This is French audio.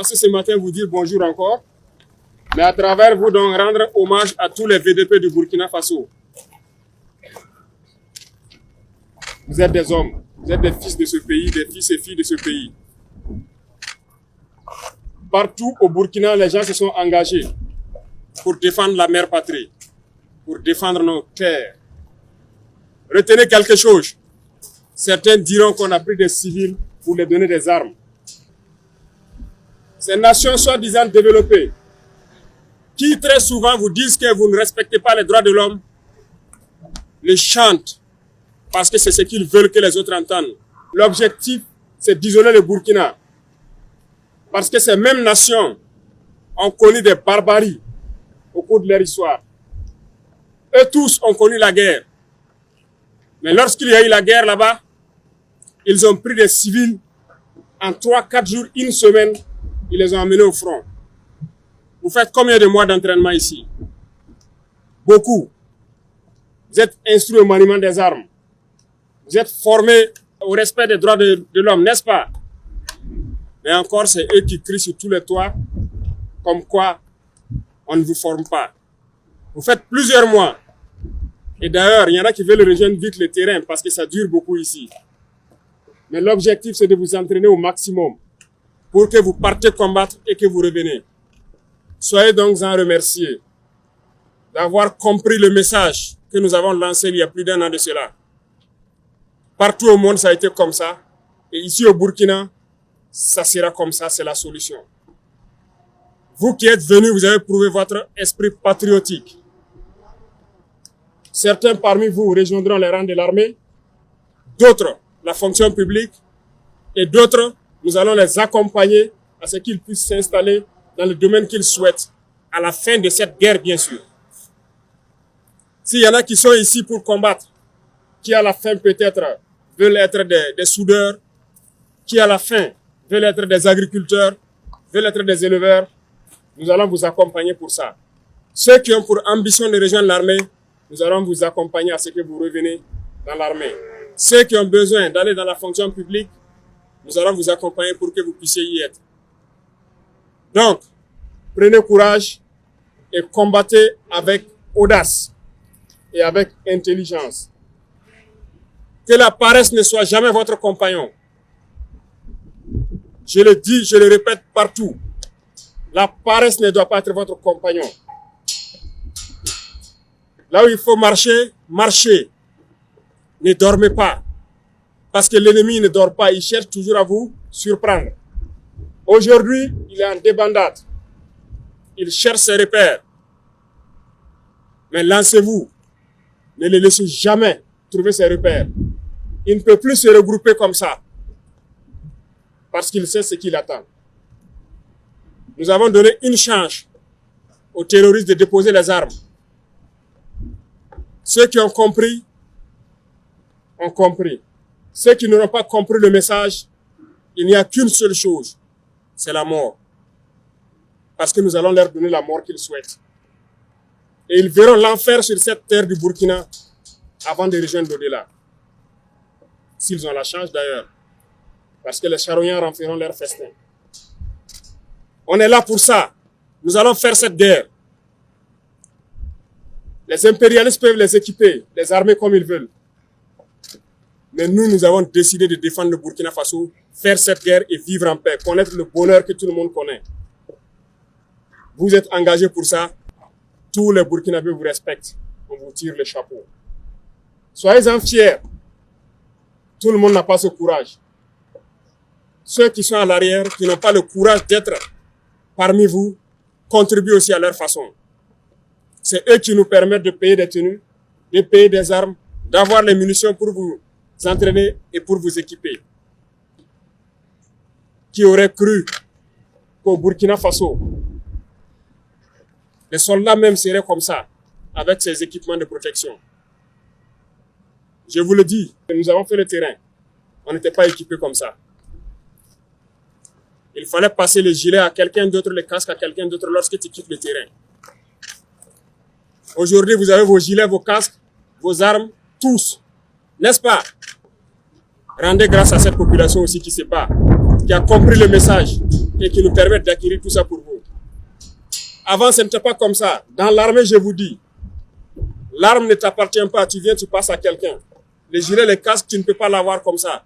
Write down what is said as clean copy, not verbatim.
passé ce matin vous dire bonjour encore, mais à travers vous donc rendre hommage à tous les VDP du Burkina Faso. Vous êtes des hommes, vous êtes des fils de ce pays, des fils et filles de ce pays. Partout au Burkina, les gens se sont engagés pour défendre la mère patrie, pour défendre nos terres. Retenez quelque chose. Certains diront qu'on a pris des civils pour les donner des armes. Ces nations soi-disant développées, qui très souvent vous disent que vous ne respectez pas les droits de l'homme, les chantent parce que c'est ce qu'ils veulent que les autres entendent. L'objectif, c'est d'isoler le Burkina. Parce que ces mêmes nations ont connu des barbaries au cours de leur histoire. Eux tous ont connu la guerre. Mais lorsqu'il y a eu la guerre là-bas, ils ont pris des civils en 3-4 jours, une semaine, ils les ont emmenés au front. Vous faites combien de mois d'entraînement ici? Beaucoup. Vous êtes instruits au maniement des armes. Vous êtes formés au respect des droits de l'homme, n'est-ce pas? Mais encore, c'est eux qui crient sur tous les toits, comme quoi on ne vous forme pas. Vous faites plusieurs mois. Et d'ailleurs, il y en a qui veulent rejoindre vite le terrain parce que ça dure beaucoup ici. Mais l'objectif, c'est de vous entraîner au maximum pour que vous partez combattre et que vous revenez. Soyez donc en remerciés d'avoir compris le message que nous avons lancé il y a plus d'1 an de cela. Partout au monde, ça a été comme ça. Et ici au Burkina, ça sera comme ça, c'est la solution. Vous qui êtes venus, vous avez prouvé votre esprit patriotique. Certains parmi vous rejoindront les rangs de l'armée, d'autres la fonction publique, et d'autres, nous allons les accompagner à ce qu'ils puissent s'installer dans le domaine qu'ils souhaitent, à la fin de cette guerre, bien sûr. S'il y en a qui sont ici pour combattre, qui à la fin peut-être veulent être des soudeurs, qui à la fin veulent être des agriculteurs, veulent être des éleveurs, nous allons vous accompagner pour ça. Ceux qui ont pour ambition de rejoindre l'armée, nous allons vous accompagner à ce que vous reveniez dans l'armée. Ceux qui ont besoin d'aller dans la fonction publique, nous allons vous accompagner pour que vous puissiez y être. Donc, prenez courage et combattez avec audace et avec intelligence. Que la paresse ne soit jamais votre compagnon. Je le dis, je le répète partout. La paresse ne doit pas être votre compagnon. Là où il faut marcher, marchez. Ne dormez pas. Parce que l'ennemi ne dort pas, il cherche toujours à vous surprendre. Aujourd'hui, il est en débandade. Il cherche ses repères. Mais lancez-vous. Ne le laissez jamais trouver ses repères. Il ne peut plus se regrouper comme ça. Parce qu'il sait ce qu'il attend. Nous avons donné une chance aux terroristes de déposer les armes. Ceux qui ont compris, ont compris. Ceux qui n'auront pas compris le message, il n'y a qu'une seule chose, c'est la mort. Parce que nous allons leur donner la mort qu'ils souhaitent. Et ils verront l'enfer sur cette terre du Burkina avant de rejoindre l'au-delà. S'ils ont la chance d'ailleurs. Parce que les charognards en feront leur festin. On est là pour ça. Nous allons faire cette guerre. Les impérialistes peuvent les équiper, les armer comme ils veulent. Mais nous, nous avons décidé de défendre le Burkina Faso, faire cette guerre et vivre en paix, connaître le bonheur que tout le monde connaît. Vous êtes engagés pour ça. Tous les Burkinabés vous respectent. On vous tire le chapeau. Soyez-en fiers. Tout le monde n'a pas ce courage. Ceux qui sont à l'arrière, qui n'ont pas le courage d'être parmi vous, contribuent aussi à leur façon. C'est eux qui nous permettent de payer des tenues, de payer des armes, d'avoir les munitions pour vous entraîner et pour vous équiper. Qui aurait cru qu'au Burkina Faso, les soldats même seraient comme ça, avec ces équipements de protection. Je vous le dis, nous avons fait le terrain. On n'était pas équipés comme ça. Il fallait passer le gilet à quelqu'un d'autre, le casque à quelqu'un d'autre lorsque tu quittes le terrain. Aujourd'hui, vous avez vos gilets, vos casques, vos armes, tous. N'est-ce pas? Rendez grâce à cette population aussi qui se bat, qui a compris le message. et qui nous permettent d'acquérir tout ça pour vous. Avant, ce n'était pas comme ça. Dans l'armée, je vous dis, l'arme ne t'appartient pas, tu viens, tu passes à quelqu'un. Les gilets, les casques, tu ne peux pas l'avoir comme ça.